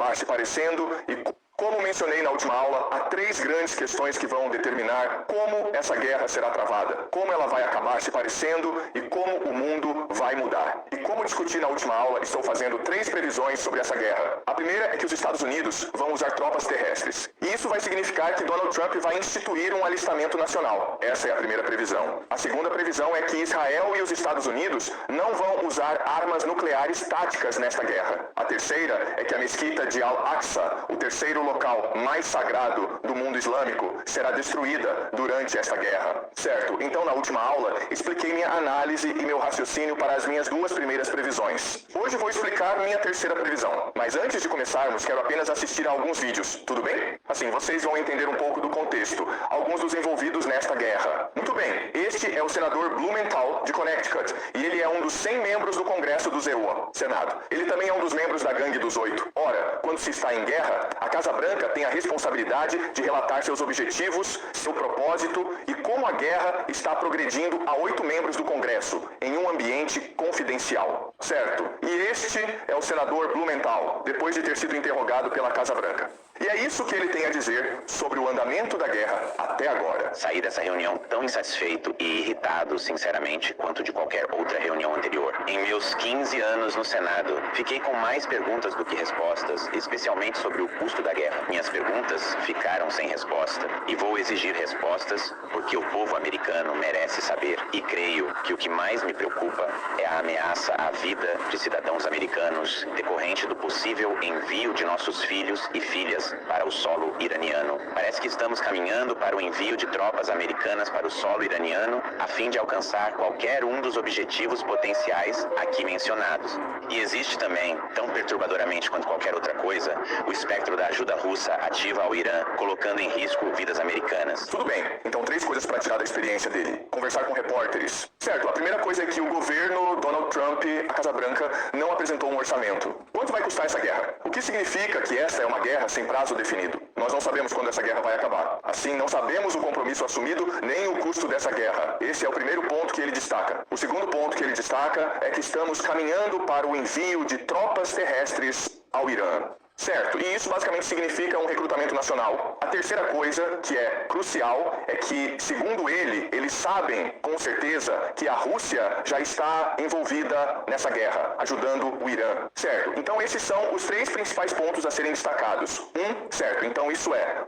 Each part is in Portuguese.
acabar se parecendo e como mencionei na última aula, há 3 grandes questões que vão determinar como essa guerra será travada, como ela vai acabar se parecendo e como o mundo vai mudar. E como discuti na última aula, estou fazendo 3 previsões sobre essa guerra. A primeira é que os Estados Unidos vão usar tropas terrestres. E isso vai significar que Donald Trump vai instituir um alistamento nacional. Essa é a primeira previsão. A segunda previsão é que Israel e os Estados Unidos não vão usar armas nucleares táticas nesta guerra. A terceira é que a mesquita de Al-Aqsa, o terceiro local mais sagrado do mundo islâmico, será destruída durante esta guerra. Certo, então na última aula expliquei minha análise e meu raciocínio para as minhas 2 primeiras previsões. Hoje vou explicar minha terceira previsão, mas antes de começarmos quero apenas assistir a alguns vídeos, tudo bem? Assim vocês vão entender um pouco do contexto, alguns dos envolvidos nesta guerra. Muito bem, este é o senador Blumenthal de Connecticut e ele é um dos 100 membros do Congresso do ZEUA, Senado. Ele também é um dos membros da Gangue dos 8. Ora, quando se está em guerra, a Casa Branca tem a responsabilidade de relatar seus objetivos, seu propósito e como a guerra está progredindo a 8 membros do Congresso, em um ambiente confidencial. Certo? E este é o senador Blumenthal, depois de ter sido interrogado pela Casa Branca. E é isso que ele tem a dizer sobre o andamento da guerra até agora. Saí dessa reunião tão insatisfeito e irritado, sinceramente, quanto de qualquer outra reunião anterior. Em meus 15 anos no Senado, fiquei com mais perguntas do que respostas, especialmente sobre o custo da guerra. Minhas perguntas ficaram sem resposta. E vou exigir respostas porque o povo americano merece saber. E creio que o que mais me preocupa é a ameaça à vida de cidadãos americanos decorrente do possível envio de nossos filhos e filhas para o solo iraniano. Parece que estamos caminhando para o envio de tropas americanas para o solo iraniano a fim de alcançar qualquer um dos objetivos potenciais aqui mencionados. E existe também, tão perturbadoramente quanto qualquer outra coisa, o espectro da ajuda russa ativa ao Irã, colocando em risco vidas americanas. Tudo bem, então 3 coisas para tirar da experiência dele. Conversar com repórteres. Certo, a primeira coisa é que o governo Donald Trump, a Casa Branca, não apresentou um orçamento. Quanto vai custar essa guerra? O que significa que essa é uma guerra sem prazo definido? Nós não sabemos quando essa guerra vai acabar. Assim, não sabemos o compromisso assumido nem o custo dessa guerra. Esse é o primeiro ponto que ele destaca. O segundo ponto que ele destaca é que estamos caminhando para o envio de tropas terrestres ao Irã. Certo, e isso basicamente significa um recrutamento nacional. A terceira coisa, que é crucial, é que, segundo ele, eles sabem com certeza que a Rússia já está envolvida nessa guerra, ajudando o Irã. Certo, então esses são os 3 principais pontos a serem destacados. Certo, então isso é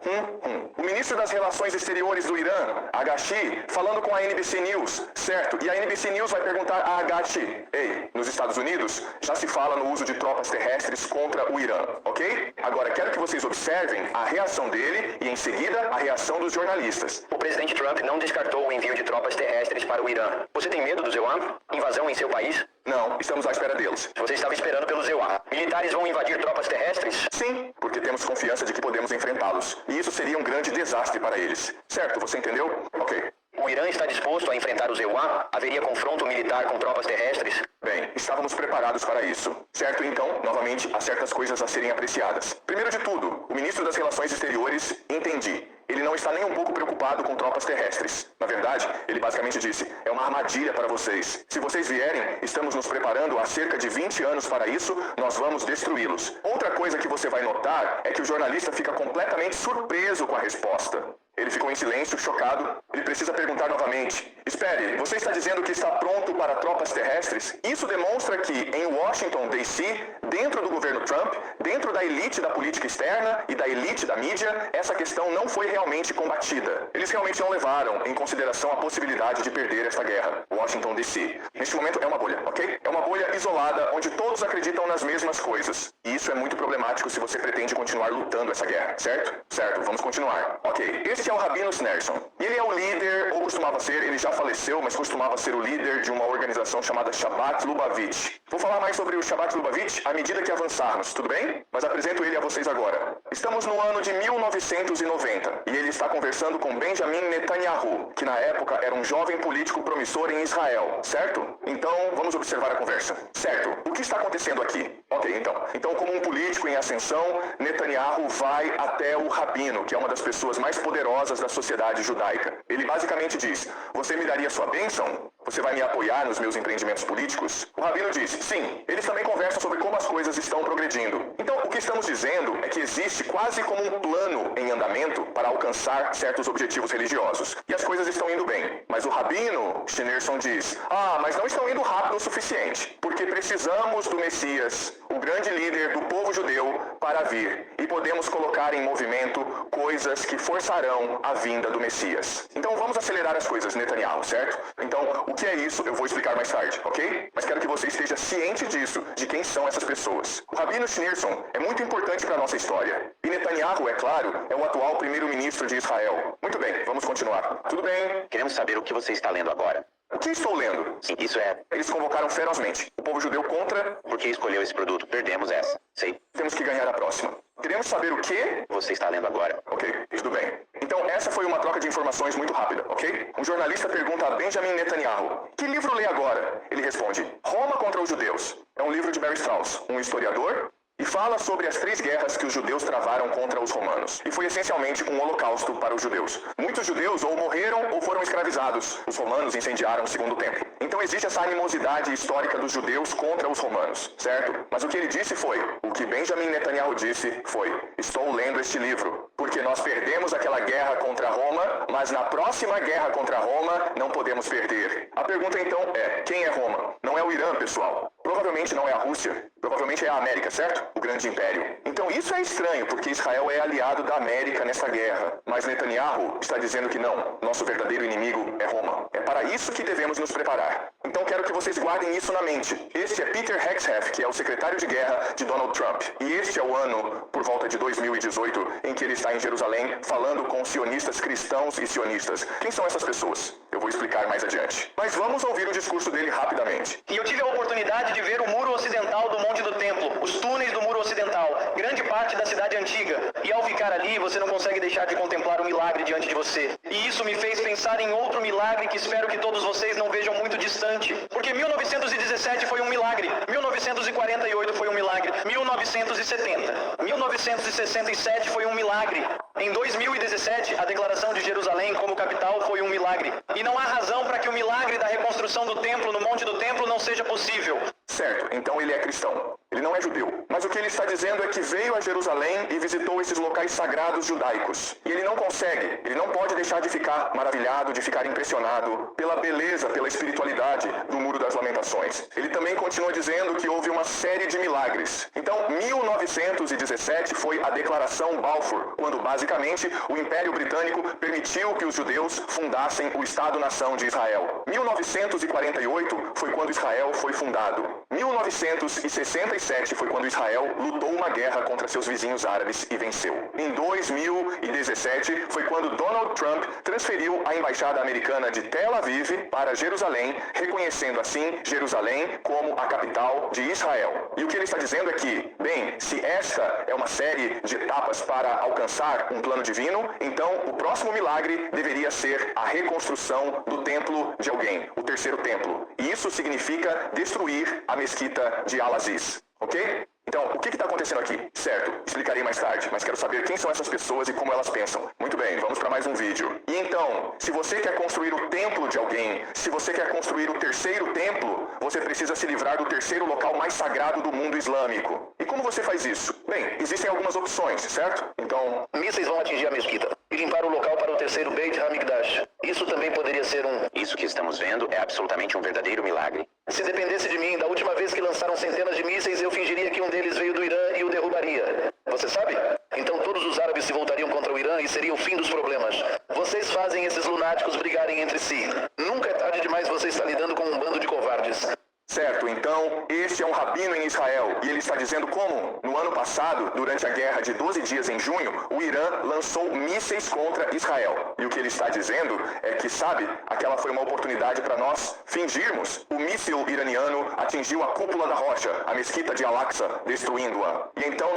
O ministro das Relações Exteriores do Irã, Agashi, falando com a NBC News. Certo, e a NBC News vai perguntar a Agashi: ei, nos Estados Unidos já se fala no uso de tropas terrestres contra o Irã, ok? Agora, quero que vocês observem a reação dele e, em seguida, a reação dos jornalistas. O presidente Trump não descartou o envio de tropas terrestres para o Irã. Você tem medo do ZEUA? Invasão em seu país? Não, estamos à espera deles. Você estava esperando pelo ZEUA. Militares vão invadir tropas terrestres? Sim, porque temos confiança de que podemos enfrentá-los. E isso seria um grande desastre para eles. Certo, você entendeu? Ok. O Irã está disposto a enfrentar o ZEUA? Haveria confronto militar com tropas terrestres? Bem, estávamos preparados para isso. Certo, então, novamente, há certas coisas a serem apreciadas. Primeiro de tudo, o ministro das Relações Exteriores, entendi. Ele não está nem um pouco preocupado com tropas terrestres. Na verdade, ele basicamente disse: é uma armadilha para vocês. Se vocês vierem, estamos nos preparando há cerca de 20 anos para isso, nós vamos destruí-los. Outra coisa que você vai notar é que o jornalista fica completamente surpreso com a resposta. Ele ficou em silêncio, chocado. Ele precisa perguntar novamente: espere, você está dizendo que está pronto para tropas terrestres? Isso demonstra que em Washington, D.C., dentro do governo Trump, dentro da elite da política externa e da elite da mídia, essa questão não foi realmente combatida. Eles realmente não levaram em consideração a possibilidade de perder esta guerra. Washington, D.C. Neste momento é uma bolha, ok? É uma bolha isolada onde todos acreditam nas mesmas coisas. E isso é muito problemático se você pretende continuar lutando essa guerra, certo? Certo, vamos continuar. Ok, este é o Rabino Snerson. Ele é o líder, ou costumava ser, ele já faleceu, mas costumava ser o líder de uma organização chamada Shabbat Lubavitch. Vou falar mais sobre o Shabbat Lubavitch à medida que avançarmos, tudo bem? Mas apresento ele a vocês agora. Estamos no ano de 1990 e ele está conversando com Benjamin Netanyahu, que na época era um jovem político promissor em Israel, certo? Então, vamos observar a conversa. Certo, o que está acontecendo aqui? Ok, então como um político em ascensão, Netanyahu vai até o Rabino, que é uma das pessoas mais poderosas da sociedade judaica. Ele basicamente diz: você me daria sua bênção? você vai me apoiar nos meus empreendimentos políticos? O rabino disse, sim, eles também conversam sobre como as coisas estão progredindo. Então, o que estamos dizendo é que existe quase como um plano em andamento para alcançar certos objetivos religiosos. E as coisas estão indo bem. Mas o rabino Schneerson diz, mas não estão indo rápido o suficiente, porque precisamos do Messias, o grande líder do povo judeu, para vir. E podemos colocar em movimento coisas que forçarão a vinda do Messias. Então vamos acelerar as coisas, Netanyahu, certo? Então, o que é isso eu vou explicar mais tarde, ok? Mas quero que você esteja ciente disso, de quem são essas pessoas. O rabino Schneerson é muito importante para a nossa história. E Netanyahu, é claro, é o atual primeiro-ministro de Israel. Muito bem, vamos continuar. Tudo bem? Queremos saber o que você está lendo agora. O que estou lendo? Sim, isso é... Eles convocaram ferozmente o povo judeu contra... Por que escolheu esse produto? Perdemos essa. Sei. Temos que ganhar a próxima. Queremos saber o que... Você está lendo agora. Ok, tudo bem. Então essa foi uma troca de informações muito rápida, ok? Um jornalista pergunta a Benjamin Netanyahu, que livro lê agora? Ele responde, Roma contra os Judeus. É um livro de Barry Strauss, um historiador, e fala sobre as 3 guerras que os judeus travaram contra os romanos. E foi essencialmente um holocausto para os judeus. Muitos judeus ou morreram ou foram escravizados. Os romanos incendiaram o segundo templo. Então existe essa animosidade histórica dos judeus contra os romanos, certo? Mas o que ele disse foi, o que Benjamin Netanyahu disse foi, estou lendo este livro, porque nós perdemos aquela guerra contra Roma, mas na próxima guerra contra Roma não podemos perder. A pergunta então é, quem é Roma? Não é o Irã, pessoal. Provavelmente não é a Rússia. Provavelmente é a América, certo? O grande império. Então isso é estranho, porque Israel é aliado da América nessa guerra. Mas Netanyahu está dizendo que não. Nosso verdadeiro inimigo é Roma. É para isso que devemos nos preparar. Então quero que vocês guardem isso na mente. Este é Peter Hegseth, que é o secretário de guerra de Donald Trump. E este é o ano, por volta de 2018, em que ele está em Jerusalém falando com sionistas cristãos e sionistas. Quem são essas pessoas? Eu vou explicar mais adiante. Mas vamos ouvir o discurso dele rapidamente. E eu tive a oportunidade de ver o muro ocidental do Monte do Templo, os túneis do muro ocidental, grande parte da cidade antiga. E ao ficar ali, você não consegue deixar de contemplar o milagre diante de você. E isso me fez pensar em outro milagre que espero que todos vocês não vejam muito distante. Porque 1917 foi um milagre, 1948 foi um milagre, 1970, 1967 foi um milagre. Em 2017, a declaração de Jerusalém como capital foi um milagre. E não há razão para que o milagre da reconstrução do templo, no Monte do Templo, não seja possível. Certo, então ele é cristão. Ele não é judeu. Mas o que ele está dizendo é que veio a Jerusalém e visitou esses locais sagrados judaicos. E ele não consegue, ele não pode deixar de ficar maravilhado, de ficar impressionado pela beleza, pela espiritualidade do Muro das Lamentações. Ele também continua dizendo que houve uma série de milagres. Então, 1917 foi a Declaração Balfour, quando basicamente o Império Britânico permitiu que os judeus fundassem o Estado-nação de Israel. 1948 foi quando Israel foi fundado. 1967 foi quando Israel lutou uma guerra contra seus vizinhos árabes e venceu. Em 2017 foi quando Donald Trump transferiu a embaixada americana de Tel Aviv para Jerusalém, reconhecendo assim Jerusalém como a capital de Israel. E o que ele está dizendo é que, bem, se esta é uma série de etapas para alcançar um plano divino, então o próximo milagre deveria ser a reconstrução do templo de alguém, o terceiro templo. E isso significa destruir a mesquita de Al-Aziz. Ok? Então, o que está acontecendo aqui? Certo, explicarei mais tarde, mas quero saber quem são essas pessoas e como elas pensam. Muito bem, vamos para mais um vídeo. E então, se você quer construir o templo de alguém, se você quer construir o terceiro templo, você precisa se livrar do terceiro local mais sagrado do mundo islâmico. E como você faz isso? Bem, existem algumas opções, certo? Então... Mísseis vão atingir a mesquita e limpar o local para o terceiro Beit HaMikdash. Isso também poderia ser um... Isso que estamos vendo é absolutamente um verdadeiro milagre. Se dependesse de mim, da última vez que lançaram centenas de mísseis, eu fingiria que um deles veio do Irã e o derrubaria. Você sabe? Então todos os árabes se voltariam contra o Irã e seria o fim dos problemas. Vocês fazem esses lunáticos brigarem entre si. Nunca é tarde demais você estar lidando com um bando de covardes. Certo, então, este é um rabino em Israel, e ele está dizendo como, no ano passado, durante a guerra de 12 dias em junho, o Irã lançou mísseis contra Israel. E o que ele está dizendo é que, sabe, aquela foi uma oportunidade para nós fingirmos. O míssil iraniano atingiu a cúpula da rocha, a mesquita de Al-Aqsa, destruindo-a. E então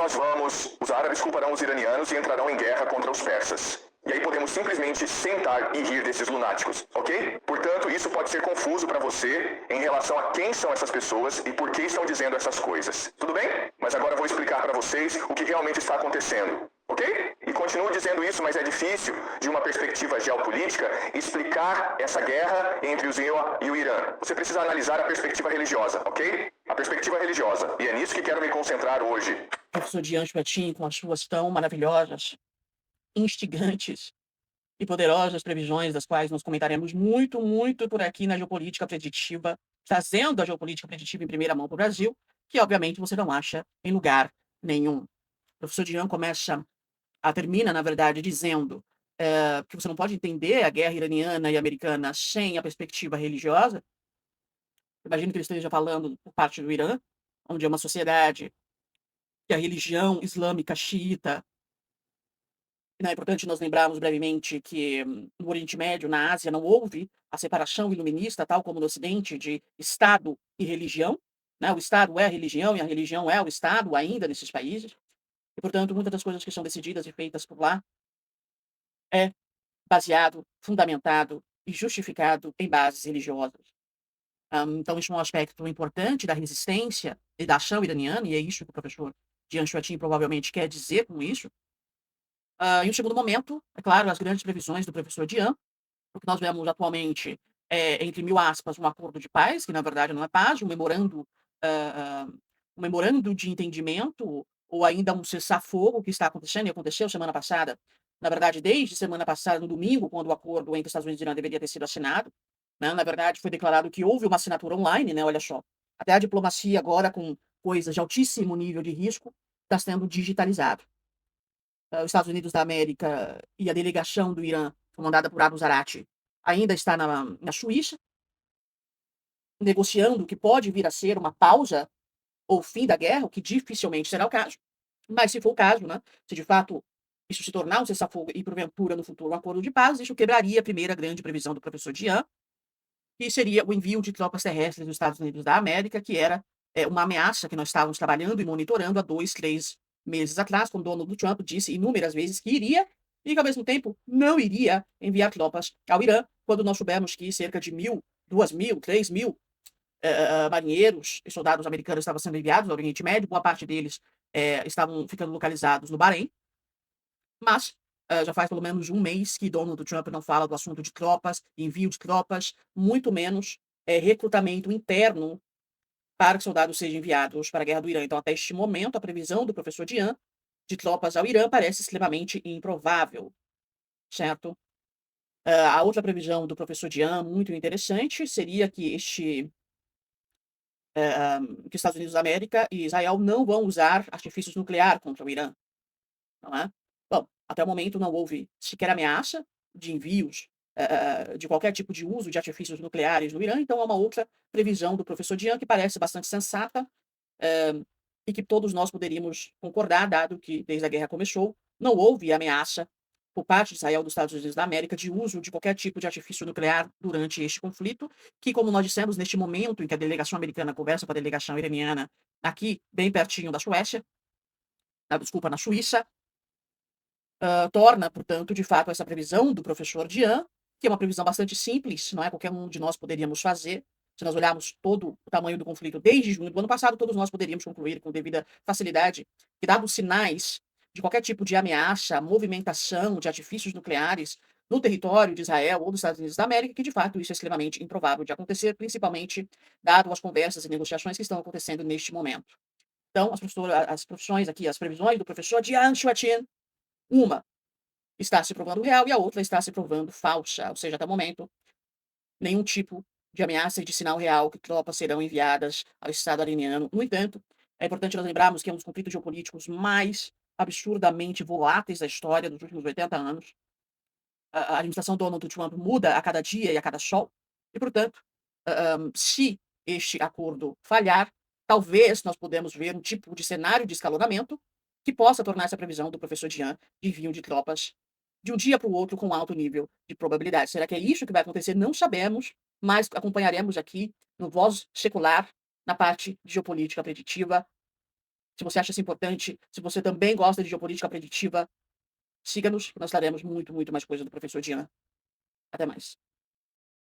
os árabes culparão os iranianos e entrarão em guerra contra os persas. E aí podemos simplesmente sentar e rir desses lunáticos, ok? Portanto, isso pode ser confuso para você em relação a quem são essas pessoas e por que estão dizendo essas coisas. Tudo bem? Mas agora eu vou explicar para vocês o que realmente está acontecendo, ok? E continuo dizendo isso, mas é difícil, de uma perspectiva geopolítica, explicar essa guerra entre o Israel e o Irã. Você precisa analisar a perspectiva religiosa, ok? A perspectiva religiosa. E é nisso que quero me concentrar hoje. Professor Jean Chouetin, com as suas tão maravilhosas, instigantes e poderosas previsões, das quais nós comentaremos muito, muito por aqui na Geopolítica Preditiva, trazendo a Geopolítica Preditiva em primeira mão para o Brasil, que obviamente você não acha em lugar nenhum. O professor Jean termina, na verdade, dizendo que você não pode entender a guerra iraniana e americana sem a perspectiva religiosa. Imagino que ele esteja falando por parte do Irã, onde é uma sociedade que a religião islâmica xiita. É importante nós lembrarmos brevemente que no Oriente Médio, na Ásia, não houve a separação iluminista, tal como no Ocidente, de Estado e religião. Né? O Estado é a religião e a religião é o Estado ainda nesses países. E, portanto, muitas das coisas que são decididas e feitas por lá é baseado, fundamentado e justificado em bases religiosas. Então, isso é um aspecto importante da resistência e da ação iraniana, e é isso que o professor Jean Chouetin provavelmente quer dizer com isso. Em um segundo momento, é claro, as grandes previsões do professor Jean, o que nós vemos atualmente é, entre mil aspas, um acordo de paz, que na verdade não é paz, um memorando de entendimento, ou ainda um cessar-fogo que está acontecendo, e aconteceu semana passada, na verdade, desde semana passada, no domingo, quando o acordo entre Estados Unidos e Irã deveria ter sido assinado. Né? Na verdade, foi declarado que houve uma assinatura online, né? Olha só. Até a diplomacia agora, com coisas de altíssimo nível de risco, está sendo digitalizado. Os Estados Unidos da América e a delegação do Irã, comandada por Abu Zarate, ainda está na Suíça, negociando o que pode vir a ser uma pausa ou fim da guerra, o que dificilmente será o caso. Mas se for o caso, né, se de fato isso se tornar um cessar-fogo e porventura no futuro um acordo de paz, isso quebraria a primeira grande previsão do professor Jean, que seria o envio de tropas terrestres dos Estados Unidos da América, que era uma ameaça que nós estávamos trabalhando e monitorando há 2, 3 meses atrás, quando Donald Trump disse inúmeras vezes que iria e que, ao mesmo tempo, não iria enviar tropas ao Irã, quando nós soubemos que cerca de 1.000, 2.000, 3.000 marinheiros e soldados americanos estavam sendo enviados ao Oriente Médio, boa parte deles estavam ficando localizados no Bahrein, mas já faz pelo menos um mês que Donald Trump não fala do assunto de tropas, envio de tropas, muito menos recrutamento interno para que soldados sejam enviados para a guerra do Irã. Então, até este momento, a previsão do professor Jean de tropas ao Irã parece extremamente improvável, certo? A outra previsão do professor Jean, muito interessante, seria que que os Estados Unidos da América e Israel não vão usar artifícios nucleares contra o Irã, não é? Bom, até o momento não houve sequer ameaça de envios de qualquer tipo de uso de artifícios nucleares no Irã, então é uma outra previsão do professor Jean que parece bastante sensata e que todos nós poderíamos concordar, dado que desde a guerra começou, não houve ameaça por parte de Israel dos Estados Unidos da América de uso de qualquer tipo de artifício nuclear durante este conflito, que, como nós dissemos, neste momento em que a delegação americana conversa com a delegação iraniana aqui, bem pertinho da Suécia, na Suíça, torna, portanto, de fato, essa previsão do professor Jean, que é uma previsão bastante simples, não é? Qualquer um de nós poderíamos fazer. Se nós olharmos todo o tamanho do conflito desde junho do ano passado, todos nós poderíamos concluir com devida facilidade que, dados sinais de qualquer tipo de ameaça, movimentação de artifícios nucleares no território de Israel ou dos Estados Unidos da América, que de fato isso é extremamente improvável de acontecer, principalmente dado as conversas e negociações que estão acontecendo neste momento. Então, as previsões do professor Jean Chouetin, uma está se provando real e a outra está se provando falsa, ou seja, até o momento, nenhum tipo de ameaça e de sinal real que tropas serão enviadas ao Estado iraniano. No entanto, é importante nós lembrarmos que é um dos conflitos geopolíticos mais absurdamente voláteis da história dos últimos 80 anos. A administração Donald Trump muda a cada dia e a cada sol, e, portanto, se este acordo falhar, talvez nós podemos ver um tipo de cenário de escalonamento que possa tornar essa previsão do professor Jean de envio de tropas de um dia para o outro com alto nível de probabilidade. Será que é isso que vai acontecer? Não sabemos, mas acompanharemos aqui no Voz Secular, na parte de geopolítica preditiva. Se você acha isso importante, se você também gosta de geopolítica preditiva, siga-nos, que nós traremos muito, muito mais coisa do professor Jean. Até mais.